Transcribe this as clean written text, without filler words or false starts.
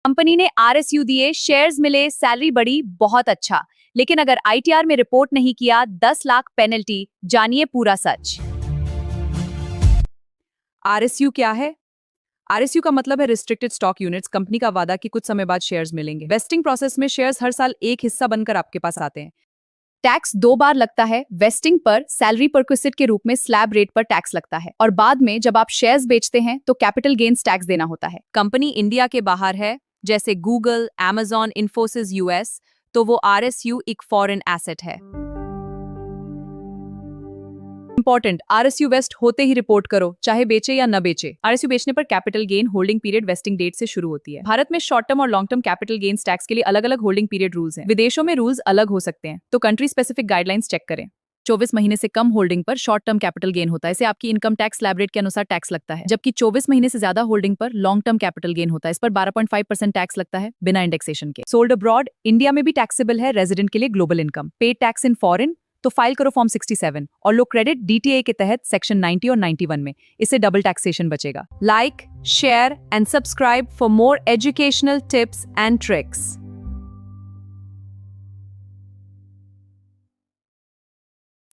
Company ने RSU दिए, shares मिले, सैलरी बढ़ी, बहुत अच्छा। लेकिन अगर आईटीआर में रिपोर्ट नहीं किया, 10 लाख पेनल्टी। जानिए पूरा सच। आरएसयू क्या है? आरएसयू का मतलब है रिस्ट्रिक्टेड स्टॉक यूनिट्स। कंपनी का वादा कि कुछ समय बाद शेयर्स मिलेंगे। वेस्टिंग प्रोसेस में शेयर्स हर साल एक हिस्सा बनकर आपके पास आते हैं। टैक्स 2 बार लगता है। वेस्टिंग पर सैलरी परक्विजिट के रूप में स्लैब रेट पर टैक्स लगता है, और बाद में जब आप शेयर्स बेचते हैं तो कैपिटल गेन्स टैक्स देना होता है। कंपनी इंडिया के बाहर है, जैसे गूगल, Amazon, इन्फोसिस यूएस, तो वो आरएसयू एक फॉरेन एसेट है। इंपॉर्टेंट, आरएसयू वेस्ट होते ही रिपोर्ट करो, चाहे बेचे या न बेचे। आरएसयू बेचने पर capital gain holding period vesting date से शुरू होती है। भारत में शॉर्ट टर्म और long term capital gains tax के लिए अलग अलग होल्डिंग पीरियड रूल्स हैं। विदेशों में रूल्स अलग हो सकते हैं, तो कंट्री स्पेसिफिक गाइडलाइंस चेक करें। 24 महीने से कम होल्डिंग पर शॉर्ट टर्म कैपिटल गेन होता है, इसे आपकी इनकम टैक्स स्लैब रेट के अनुसार टैक्स लगता है। जबकि 24 महीने से ज्यादा होल्डिंग पर लॉन्ग टर्म कैपिटल गेन होता है, इस पर 12.5% टैक्स लगता है बिना इंडेक्सेशन के। सोल्ड अब्रॉड, इंडिया में भी टैक्सेबल है। रेजिडेंट के लिए global income, paid tax in foreign, तो फाइल करो फॉर्म 67 और लो क्रेडिट डीटीए के तहत सेक्शन 90 और 91 में। इससे डबल टैक्सेशन बचेगा। Like, share and subscribe for more educational tips and tricks.